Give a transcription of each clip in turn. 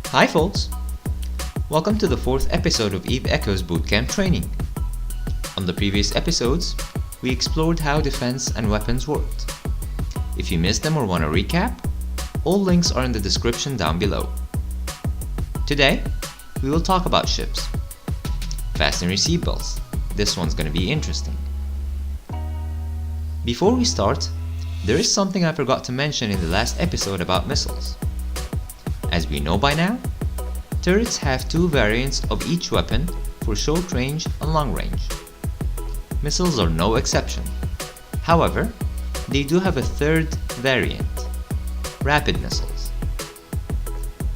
Hi folks! Welcome to the fourth episode of Eve Echo's Bootcamp training. On the previous episodes, we explored how defense and weapons worked. If you missed them or want to recap, all links are in the description down below. Today, we will talk about ships. Fasten your seatbelts. This one's gonna be interesting. Before we start, there is something I forgot to mention in the last episode about missiles. As we know by now, turrets have two variants of each weapon for short range and long range. Missiles are no exception. However, they do have a third variant: rapid missiles.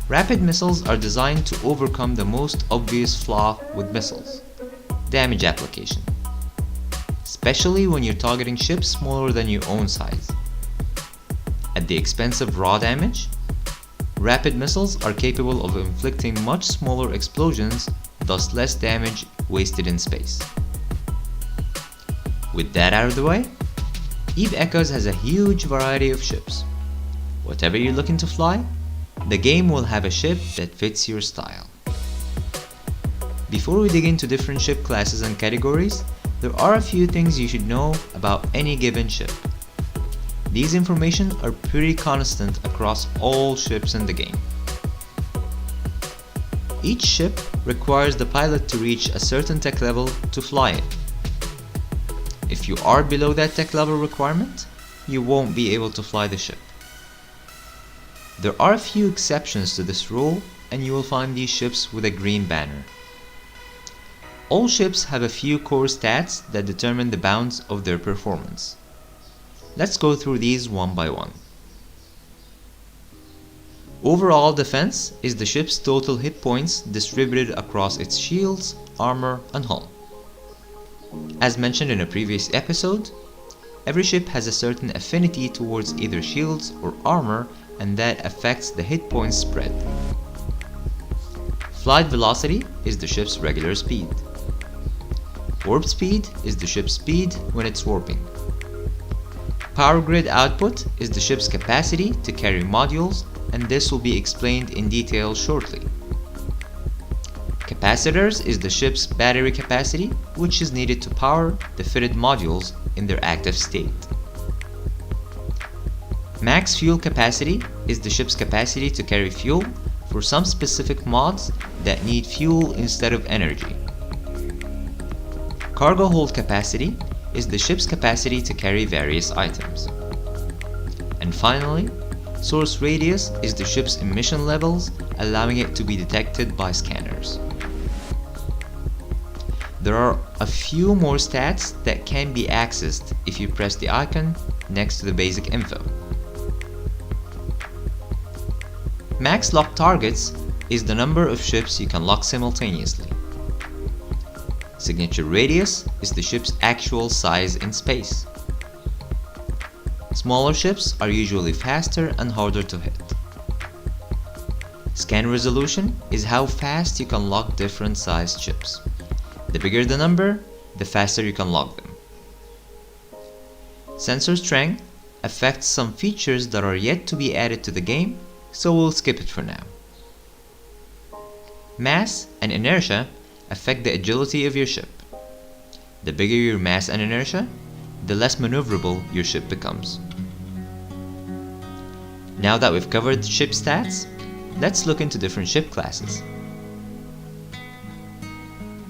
Rapid missiles are designed to overcome the most obvious flaw with missiles: damage application, especially when you're targeting ships smaller than your own size. At the expense of raw damage, rapid missiles are capable of inflicting much smaller explosions, thus less damage wasted in space. With that out of the way, Eve Echoes has a huge variety of ships. Whatever you're looking to fly, the game will have a ship that fits your style. Before we dig into different ship classes and categories, there are a few things you should know about any given ship. These information are pretty constant across all ships in the game. Each ship requires the pilot to reach a certain tech level to fly it. If you are below that tech level requirement, you won't be able to fly the ship. There are a few exceptions to this rule, and you will find these ships with a green banner. All ships have a few core stats that determine the bounds of their performance. Let's go through these one by one. Overall defense is the ship's total hit points distributed across its shields, armor, and hull. As mentioned in a previous episode, every ship has a certain affinity towards either shields or armor, and that affects the hit points spread. Flight velocity is the ship's regular speed. Warp speed is the ship's speed when it's warping. Power grid output is the ship's capacity to carry modules, and this will be explained in detail shortly. Capacitors is the ship's battery capacity, which is needed to power the fitted modules in their active state. Max fuel capacity is the ship's capacity to carry fuel for some specific mods that need fuel instead of energy. Cargo hold capacity is the ship's capacity to carry various items. And finally, source radius is the ship's emission levels, allowing it to be detected by scanners. There are a few more stats that can be accessed if you press the icon next to the basic info. Max lock targets is the number of ships you can lock simultaneously. Signature radius is the ship's actual size in space. Smaller ships are usually faster and harder to hit. Scan resolution is how fast you can lock different sized ships. The bigger the number, the faster you can lock them. Sensor strength affects some features that are yet to be added to the game, so we'll skip it for now. Mass and inertia affect the agility of your ship. The bigger your mass and inertia, the less maneuverable your ship becomes. Now that we've covered ship stats, let's look into different ship classes.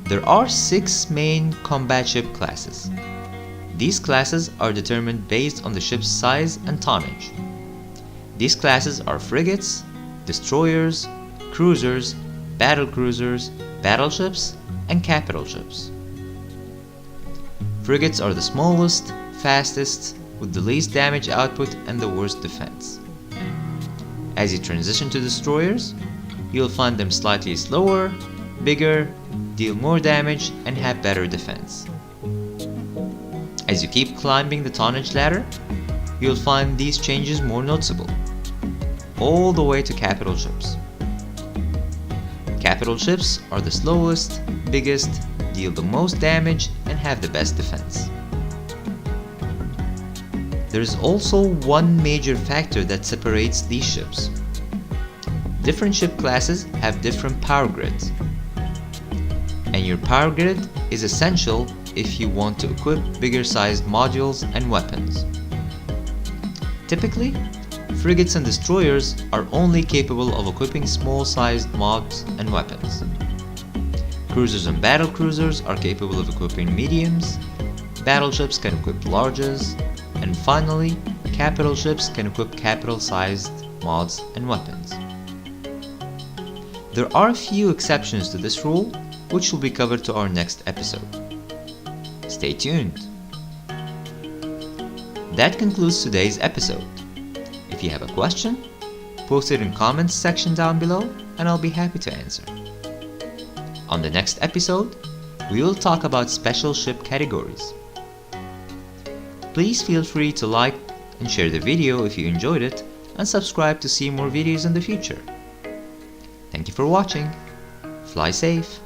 There are 6 main combat ship classes. These classes are determined based on the ship's size and tonnage. These classes are frigates, destroyers, cruisers, battlecruisers, battleships, and capital ships. Frigates are the smallest, fastest, with the least damage output and the worst defense. As you transition to destroyers, you'll find them slightly slower, bigger, deal more damage, and have better defense. As you keep climbing the tonnage ladder, you'll find these changes more noticeable, all the way to capital ships. Capital ships are the slowest, biggest, deal the most damage, and have the best defense. There is also one major factor that separates these ships: Different ship classes have different power grids, and your power grid is essential if you want to equip bigger sized modules and weapons. Typically, frigates and destroyers are only capable of equipping small sized mobs and weapons. Cruisers and battle cruisers are capable of equipping mediums, battleships can equip larges, and finally, capital ships can equip capital sized mods and weapons. There are a few exceptions to this rule, which will be covered to our next episode. Stay tuned! That concludes today's episode. If you have a question, post it in comments section down below and I'll be happy to answer. On the next episode, we will talk about special ship categories. Please feel free to like and share the video if you enjoyed it and subscribe to see more videos in the future. Thank you for watching. Fly safe.